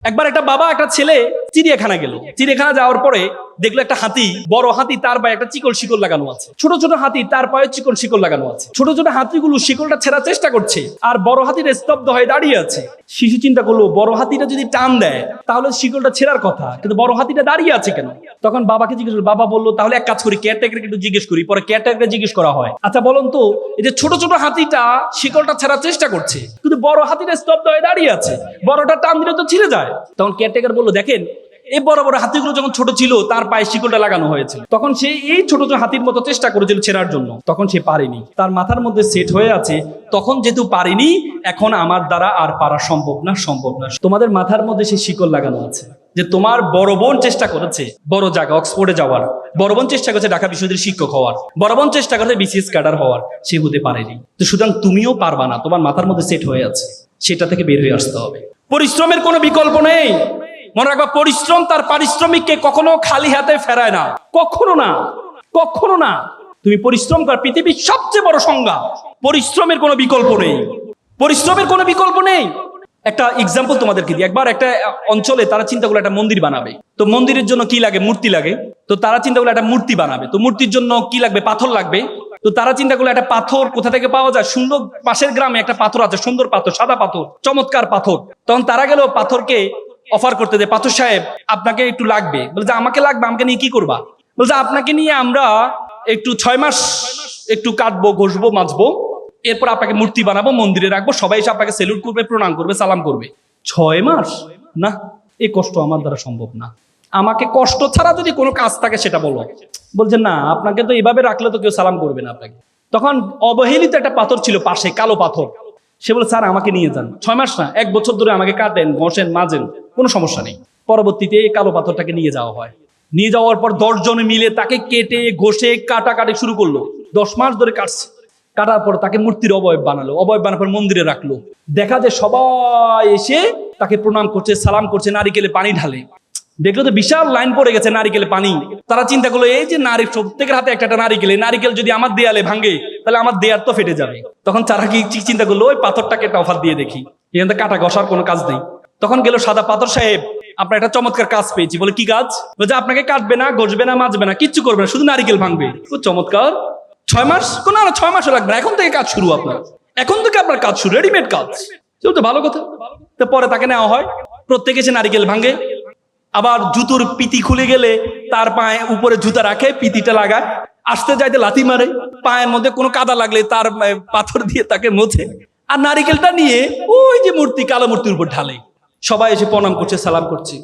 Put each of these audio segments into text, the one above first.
একবার একটা বাবা একটা ছেলে চিড়িয়াখানা গেল। চিড়িয়াখানা যাওয়ার পরে দেখলো একটা হাতি, বড় হাতি, তার পায়ে একটা চিকন শিকল লাগানো আছে। ছোট ছোট হাতি তার পায়ে চিকন শিকল লাগানো আছে। ছোট ছোট হাতিগুলো শিকলটা ছেড়ার চেষ্টা করছে, আর বড় হাতিটা স্তব্ধ হয়ে দাঁড়িয়ে আছে। শিশু চিন্তা করলো, বড় হাতিটা যদি টান দেয় তাহলে শিকলটা ছেড়ার কথা, কিন্তু বড় হাতিটা দাঁড়িয়ে আছে কেন? তখন বাবাকে জিজ্ঞেস করলো। বাবা বললো, তাহলে এক কাজ করি, কেয়ারটেকারকে একটু জিজ্ঞেস করি। পরে কেয়ারটেকারকে জিজ্ঞেস করা হয়, আচ্ছা বলুন তো, এই যে ছোট ছোট হাতিটা শিকলটা ছেড়ার চেষ্টা করছে, কিন্তু বড় হাতিটা স্তব্ধ হয়ে দাঁড়িয়ে আছে, বড়টা টান দিলে তো ছিঁড়ে যায়। তখন কেয়ারটেকার বললো, দেখেন, এই বড় বড় হাতিগুলো যখন ছোট ছিল তার পায়ে শিকলটা লাগানো হয়েছিল, তখন সে এই ছোট ছোট হাতির মতো চেষ্টা করেছিল ছেড়ার জন্য, তখন সে পারেনি। তার মাথার মধ্যে সেট হয়ে আছে, তখন যেহেতু পারিনি, এখন আমার দ্বারা আর পারা সম্ভব না। তোমাদের মাথার মধ্যে সে শিকল লাগানো আছে যে তোমার বড় বোন চেষ্টা করেছে বড় জায়গা অক্সফোর্ডে যাওয়ার, বড় বোন চেষ্টা করেছে ঢাকা বিশ্ববিদ্যালয়ের শিক্ষক হওয়ার, বড় বোন চেষ্টা করেছে বিসিএস ক্যাডার হওয়ার, সে হতে পারেনি। তো সুতরাং তুমিও পারবা না, তোমার মাথার মধ্যে সেট হয়ে আছে, সেটা থেকে বের হয়ে আসতে হবে। পরিশ্রমের কোনো বিকল্প নেই। মনে রাখবা, পরিশ্রম তার পারিশ্রমিককে কখনো খালি হাতে ফেরায় না, কখনো না, কখনো না। তুমি পরিশ্রম কর, পৃথিবীর সবচেয়ে বড় সংজ্ঞা। পরিশ্রমের কোনো বিকল্প নেই, পরিশ্রমের কোনো বিকল্প নেই। একটা এক্সাম্পল তোমাদেরকে দিই। একবার একটা অঞ্চলে তারা চিন্তা করলো একটা মন্দির বানাবে। তো মন্দিরের জন্য কি লাগে? মূর্তি লাগে। তো তারা চিন্তা করলো একটা মূর্তি বানাবে। তো মূর্তির জন্য কি লাগবে? পাথর লাগবে। তো তারা চিন্তা করলো একটা পাথর কোথা থেকে পাওয়া যায়? সুন্দর পাশের গ্রামে একটা পাথর আছে, সুন্দর পাথর, সাদা পাথর, চমৎকার পাথর। তখন তারা গেল পাথরকে অফার করতে, যে পাথর সাহেব আপনাকে একটু লাগবে। বলছে আমাকে লাগবে, আমাকে নিয়ে কি করবা? বলছে আপনাকে নিয়ে আমরা একটু 6 মাস একটু কাটবো, ঘষবো, মাজবো, এরপর আপনাকে মূর্তি বানাবো, মন্দিরে রাখবো, সবাই এসে আপনাকে সেলুট করবে, প্রণাম করবে, সালাম করবে। 6 মাস? না, এই কষ্ট আমার দ্বারা সম্ভব না। আমাকে কষ্ট ছাড়া যদি কোনো কাজ থাকে সেটা বলো। বলছে না, আপনাকে তো এইভাবে রাখলে তো কেউ সালাম করবে না আপনাকে। তখন অবহেলিত একটা পাথর ছিল পাশে, কালো পাথর। সে বলে, স্যার আমাকে নিয়ে যান, 6 মাস না, 1 বছর ধরে আমাকে কাটেন, ঘষেন, মাজেন, কোনো সমস্যা নেই। পরবর্তীতে এই কালো পাথরটাকে নিয়ে যাওয়া হয়। নিয়ে যাওয়ার পর 10 জন মিলে তাকে কেটে ঘষে কাটাকাটি শুরু করলো। 10 মাস ধরে কাটছে। কাটার পর তাকে মূর্তির অবয়ব বানালো, অবয়ব বানার পর মন্দিরে রাখলো। দেখা যায় সবাই এসে তাকে প্রণাম করছে, সালাম করছে, নারিকেলে পানি ঢালে। দেখলো তো বিশাল লাইন পড়ে গেছে নারিকেলে পানি। তারা চিন্তা করলো, এই যে প্রত্যেকের হাতে একটা নারিকেল, এই নারিকেল যদি আমার দেয়ালে ভাঙে তাহলে আমার দেয়ার তো ফেটে যাবে। তখন তারা কি চিন্তা করলো, ওই পাথরটাকে একটা অফার দিয়ে দেখি, এখান থেকে কাটা ঘষার কোনো কাজ নেই। তখন গেল, সাদা পাথর সাহেব, আপনার একটা চমৎকার কাজ পেয়েছি। বলে, কি কাজ? বলছে আপনাকে কাটবে না, ঘষবে না, মাজবে না, কিচ্ছু করবে না, শুধু নারিকেল ভাঙবে। ও চমৎকার। 6 মাস? না, 6 মাসও লাগবে না, এখন থেকে কাজ শুরু। আপনার এখন থেকে আপনার কাজ শুরু, রেডিমেড কাজ। তো ভালো কথা। তো পরে তাকে নেওয়া হয়, প্রত্যেকে এসে নারিকেল ভাঙে। আবার জুতোর পিতি খুলে গেলে তার পায়ে উপরে জুতা রাখে, পিতিটা লাগায়, আসতে যাইতে লাথি মারে, পায়ের মধ্যে কোনো কাদা লাগলে তার পাথর দিয়ে তাকে মোছে, আর নারিকেলটা নিয়ে ওই যে মূর্তি, কালো মূর্তির উপর ঢালে। সবাই এসে প্রণাম করছে, সালাম করছে।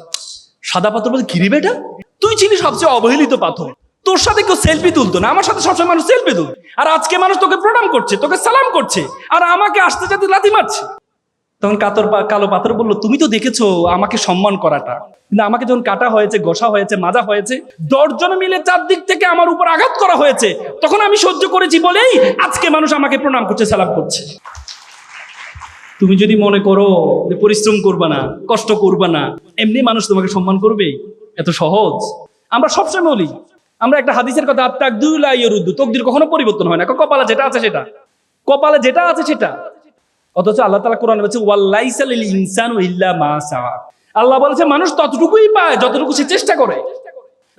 সাদা পাথর বলছে, কি রে বেটা, তুই ছিলি সবচেয়ে অবহেলিত পাথর, তোর সাথে কেউ সেলফি তুলতো না, আমার সাথে সবসময় মানুষ সেলফি তুল, আর আজকে মানুষ তোকে প্রণাম করছে, তোকে সালাম করছে, আর আমাকে আসতে যাতে লাথি মারছে। তখন কালো পাথর বললো, তুমি তো দেখেছো আমাকে সম্মান করাটা, কিন্তু আমাকে যখন কাটা হয়েছে, ঘষা হয়েছে, মাজা হয়েছে, 10 জন মিলে 4 দিক থেকে আমার উপর আঘাত করা হয়েছে, তখন আমি সহ্য করেছি বলেই আজকে মানুষ আমাকে প্রণাম করছে, সালাম করছে। তুমি যদি মনে করো যে পরিশ্রম করবা না, কষ্ট করবা না, এমনি মানুষ তোমাকে সম্মান করবে, এত সহজ? আমরা সবসময় বলি, আমরা একটা হাদিসের কথা, তকদির কখনো পরিবর্তন হয় না। কপালে যেটা আছে সেটা, কপালে যেটা আছে সেটা। অথচ আল্লাহ তাআলা কোরআনে বলেছে, ওয়ালাইসা লিল ইনসানু ইল্লা মা সাআ। আল্লাহ বলেছে মানুষ ততটুকুই পায় যতটুকু সে চেষ্টা করে।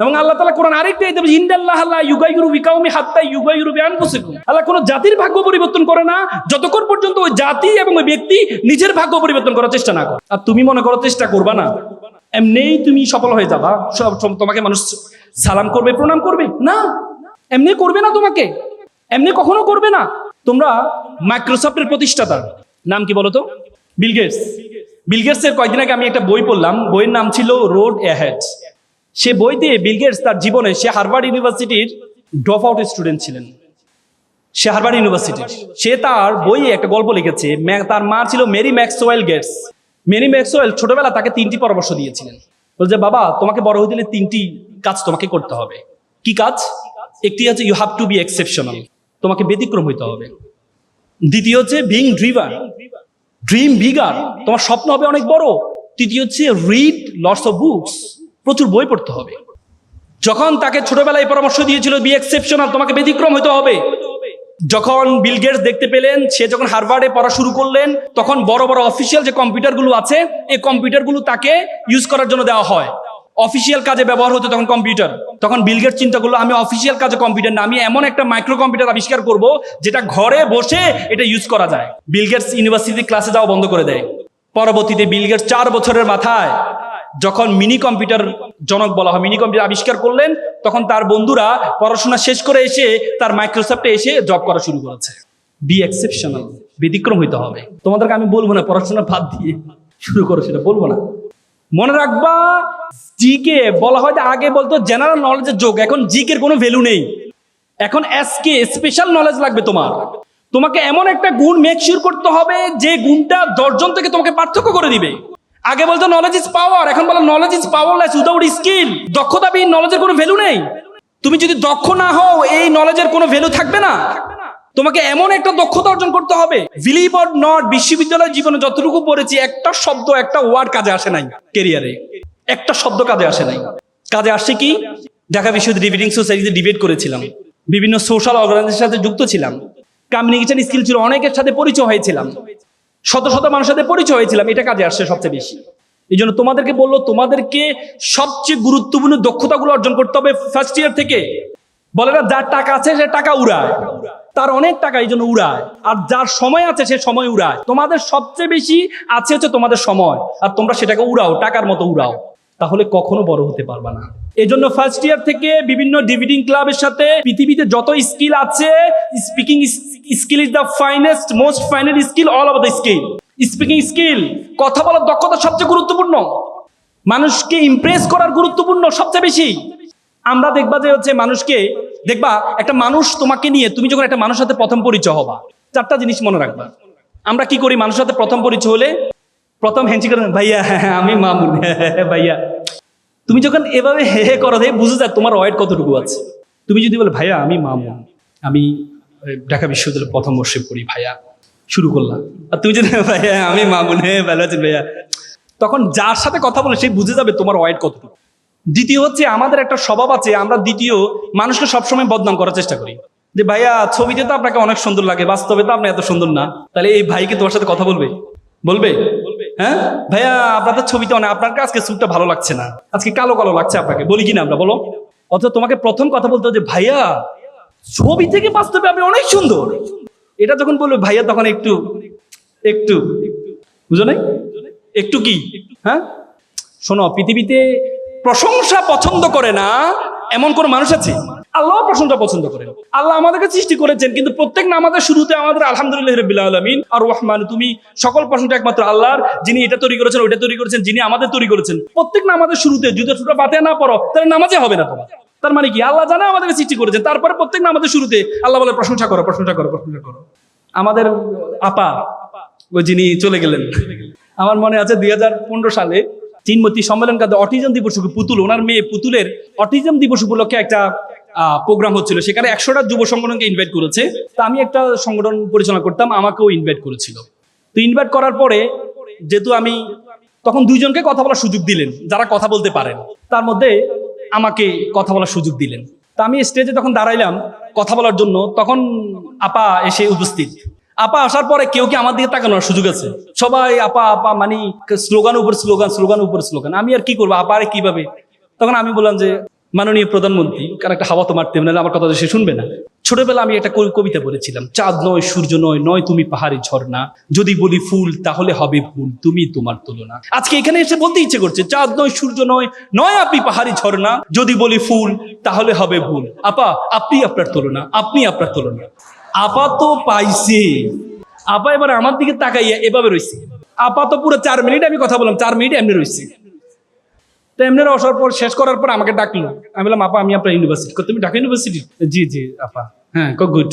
এবং আল্লাহ তাআলা কোরআন আরেকটা আয়াতে বলেছে, ইন্নাল্লাহা লা ইউগাইয়িরু বিকাউমি হাত্তা ইউগাইয়িরু বিআনফুসিহিম। আল্লাহ কোনো জাতির ভাগ্য পরিবর্তন করে না যতক্ষণ পর্যন্ত ওই জাতি এবং ওই ব্যক্তি নিজের ভাগ্য পরিবর্তন করার চেষ্টা না করে। আর তুমি মনে করো চেষ্টা করবা না, এমনিই তুমি সফল হয়ে যাবা, তোমাকে মানুষ সালাম করবে, প্রণাম করবে? না, এমনি করবে না, তোমাকে এমনি কখনো করবে না। তোমরা মাইক্রোসফটের প্রতিষ্ঠাতা নাম কি বলো তো? Bill Gates. বিল গেটসের কয়েকদিন আগে আমি একটা বই পড়লাম, বইয়ের নাম ছিল রোড অ্যাহেড। সে বইতে বিল গেটস তার জীবনে, সে হার্ভার্ড ইউনিভার্সিটির ড্রপ আউট স্টুডেন্ট ছিলেন, সে হার্ভার্ড ইউনিভার্সিটির। সে তার বইয়ে একটা গল্প লিখেছে। তার মা ছিল Mary Maxwell Gates. Mary Maxwell ছোটবেলা তাকে 3টি পরামর্শ দিয়েছিলেন। বলছে, বাবা, তোমাকে বড় হয়ে গেলে 3টি কাজ তোমাকে করতে হবে। কি কাজ? একটি হচ্ছে you have to be exceptional, তোমাকে ব্যতিক্রম হইতে হবে। দ্বিতীয় হচ্ছে বিং ড্রিভান, ড্রিম বিগার, তোমার স্বপ্ন হবে অনেক বড়। তৃতীয় হচ্ছে রিড লটস অফ বুকস, প্রচুর বই পড়তে হবে। যখন তাকে ছোটবেলায় পরামর্শ দিয়েছিল বি এক্সেপশনাল, তোমাকে ব্যতিক্রম হইতে হবে, যখন বিল গেটস দেখতে পেলেন, সে যখন হার্ভার্ডে পড়া শুরু করলেন, তখন বড় বড় অফিসিয়াল যে কম্পিউটারগুলো আছে, এই কম্পিউটারগুলো তাকে ইউজ করার জন্য দেওয়া হয়। অফিসিয়াল কাজে ব্যবহার হতো তখন কম্পিউটার। তখন বিল গেটস চিন্তা করলো, আমি অফিসিয়াল কাজে কম্পিউটার না, আমি এমন একটা মাইক্রো কম্পিউটার আবিষ্কার করব যেটা ঘরে বসে এটা ইউজ করা যায়। বিল গেটস ইউনিভার্সিটি ক্লাসে যাওয়া বন্ধ করে দেয়। পরবর্তীতে বিল গেটস 4 বছরের মাথায় যখন মিনি কম্পিউটার জনক বলা হয়, মিনি কম্পিউটার আবিষ্কার করলেন, তখন তার বন্ধুরা পড়াশোনা শেষ করে এসে তার মাইক্রোসফটে এসে জব করা শুরু করেছে। বি এক্সেপশনাল, ব্যতিক্রম হইতে হবে। তোমাদেরকে আমি বলবো না পড়াশোনা বাদ দিয়ে শুরু করো, সেটা বলবো না। মনে রাখবা, জিকে বলা হয় আগে বলতো জেনারেল নলেজের যোগ, এখন জিকের কোনো ভ্যালু নেই। এখন এসকে স্পেশাল নলেজ লাগবে তোমার। তোমাকে এমন একটা গুণ মেক শিওর করতে হবে যে গুণটা 10 জন থেকে তোমাকে পার্থক্য করে দিবে। আগে বলতো নলেজ ইজ পাওয়ার, এখন বলো knowledge is powerless without skill. দক্ষতাবিহীন নলেজের কোনো ভ্যালু নেই। তুমি যদি দক্ষ না হও, এই নলেজের কোনো ভ্যালু থাকবে না। তোমাকে এমন একটা দক্ষতা অর্জন করতে হবে। বিলিভ অর নট, বিশ্ববিদ্যালয় জীবনে যতটুকু পড়েছি, একটা শব্দ, একটা ওয়ার্ড কাজে আসে নাই। ক্যারিয়ারে একটা শব্দ কাজে আসে নাই। কাজে আসছে কি? ঢাকা বিশ্ববিদ্যালয় ডিবেটিং সোসাইটিতে ডিবেট করেছিলাম, বিভিন্ন সোশ্যাল অর্গানাইজেশনের সাথে যুক্ত ছিলাম, কমিউনিকেশন স্কিল ছিল, অনেকের সাথে পরিচয় হয়েছিলাম, শত শত মানুষের সাথে পরিচয় হয়েছিলাম। এটা কাজে আসছে সবচেয়ে বেশি। এই জন্য তোমাদেরকে বললো, তোমাদেরকে সবচেয়ে গুরুত্বপূর্ণ দক্ষতাগুলো অর্জন করতে হবে ফার্স্ট ইয়ার থেকে। বলে না, যার টাকা আছে সে টাকা উড়ায়, তার অনেক টাকা এই জন্য উড়ায়, আর যার সময় আছে সে সময় উড়ায়। তোমাদের সবচেয়ে বেশি আছে হচ্ছে তোমাদের সময়, আর তোমরা সেটাকে উড়াও, টাকার মতো উড়াও, তাহলে কখনো বড় হতে পারবা না। এই জন্য ফার্স্ট ইয়ার থেকে বিভিন্ন ডিবেটিং ক্লাবের সাথে পৃথিবীতে যত স্কিল আছে, speaking skill is the finest, most finest skill all over the skill. Speaking skill, কথা বলার দক্ষতা সবচেয়ে গুরুত্বপূর্ণ, মানুষকে ইমপ্রেস করার গুরুত্বপূর্ণ সবচেয়ে বেশি। আমরা দেখবা যে হচ্ছে মানুষকে দেখবা, একটা মানুষ তোমাকে নিয়ে, তুমি যখন একটা মানুষের সাথে প্রথম পরিচয় হবা, 4টা জিনিস মনে রাখবা। আমরা কি করি মানুষের সাথে প্রথম পরিচয় হলে? প্রথম হ্যান্ডশেক করেন, ভাইয়া আমি মামুন, ভাইয়া। তুমি যখন এভাবে হে হে করো, বুঝে যায় তোমার ওয়েট কতটুকু আছে। তুমি যদি বলে, ভাইয়া আমি মামুন, আমি ঢাকা বিশ্ববিদ্যালয়ের প্রথম বর্ষে পড়ি, ভাইয়া, শুরু করলাম। আর তুমি যদি ভাইয়া আমি মামুন, ভালো আছেন ভাইয়া, তখন যার সাথে কথা বলে সে বুঝে যাবে তোমার ওয়েট কতটুকু। দ্বিতীয় হচ্ছে, আমাদের একটা স্বভাব আছে, আমরা দ্বিতীয় মানুষকে সবসময় বদনাম করার চেষ্টা করি, যে ভাইয়া ছবিতে তো আপনাকে অনেক সুন্দর লাগে, বাস্তবে তো আপনি এত সুন্দর না। তাহলে এই ভাইকে তোমার সাথে কথা বলবে? বলবে? হ্যাঁ ভাইয়া, আপনাদের ছবিতে অনেক, আপনার আজকে স্যুটটা ভালো লাগছে না, আজকে কালো কালো লাগছে আপনাকে, বলি কিনা আমরা, বলো? অথচ তোমাকে প্রথম কথা বলতে হবে যে ভাইয়া ছবি থেকে বাস্তবে আপনি অনেক সুন্দর। এটা যখন বলবে ভাইয়া, তখন একটু একটু বুঝো নাই, একটু কি? হ্যাঁ শোনো, পৃথিবীতে প্রশংসা পছন্দ করে না এমন কোন মানুষ আছে? আল্লাহ প্রশংসা পছন্দ করেন। আল্লাহ আমাদেরকে সৃষ্টি করেছেন, কিন্তু প্রত্যেক নামাজের শুরুতে আমাদের আলহামদুলিল্লাহ রাব্বিল আলামিন আর রহমান, তুমি সকল প্রশংসা একমাত্র আল্লাহর, যিনি এটা তৈরি করেছেন, ওইটা তৈরি করেছেন, যিনি আমাদের তৈরি করেছেন। প্রত্যেক নামাজের শুরুতে যদি সূরা ফাতিহা না পড়ো, তাহলে নামাজে হবে না তোমার। তার মানে কি? আল্লাহ জানে আমাদেরকে সৃষ্টি করেছেন, তারপরে প্রত্যেক নামাজের শুরুতে আল্লাহ বলে প্রশংসা করো, প্রশংসা করো, প্রশংসা করো। আমাদের আপা, ওই যিনি চলে গেলেন, আমার মনে আছে 2015 সালে চিনমতি সম্মেলন কাজে অটিজম দিবস, পুতুল, ওনার মেয়ে পুতুলের অটিজম দিবস উপলক্ষে একটা প্রোগ্রাম হচ্ছিল। সেখানে 100টা যুব সংগঠনকে ইনভাইট করেছে। তা আমি একটা সংগঠন পরিচালনা করতাম, আমাকেও ইনভাইট করেছিল। তো ইনভাইট করার পরে যেহেতু আমি তখন 2 জনকে কথা বলার সুযোগ দিলেন, যারা কথা বলতে পারেন, তার মধ্যে আমাকে কথা বলার সুযোগ দিলেন। তা আমি স্টেজে যখন দাঁড়াইলাম কথা বলার জন্য, তখন আপা এসে উপস্থিত। আপা আসার পরে কেউ কি আমার দিকে তাকানোর সুযোগ আছে? সবাই আপা আপা, মানে স্লোগান উপর স্লোগান, স্লোগান উপর স্লোগান। আমি আর কি করবো, আপা আরে কিভাবে? তখন আমি বললাম যে মাননীয় প্রধানমন্ত্রী, কারণ একটা হাওয়া তো মারতে হবে, নাহলে আমার কথা সে শুনবে না। ছোটবেলা আমি একটা কবিতা বলেছিলাম, চাঁদ নয় সূর্য নয়, নয় তুমি পাহাড়ি ঝর্ণা, যদি বলি ফুল তাহলে হবে ভুল, তুমি তোমার তুলনা। আজকে এখানে এসে বলতে ইচ্ছে করছে, চাঁদ নয় সূর্য নয়, নয় আপনি পাহাড়ি ঝর্ণা, যদি বলি ফুল তাহলে হবে ভুল। আপা আপনি আপনার তুলনা, আপনি আপনার তুলনা। আপা তো পাইছে। আপা এবার আমার দিকে তাকাইয়া এভাবে রয়েছে। আপা তো পুরো 4 মিনিট আমি কথা বললাম, 4 মিনিট এমনি রয়েছে। তো এমনি আসার পর, শেষ করার পর আমাকে ডাকলো। আমি বললাম, আপা আমি আপনার ইউনিভার্সিটি। তুমি ঢাকা ইউনিভার্সিটি? জি জি আপা, হ্যাঁ গুড।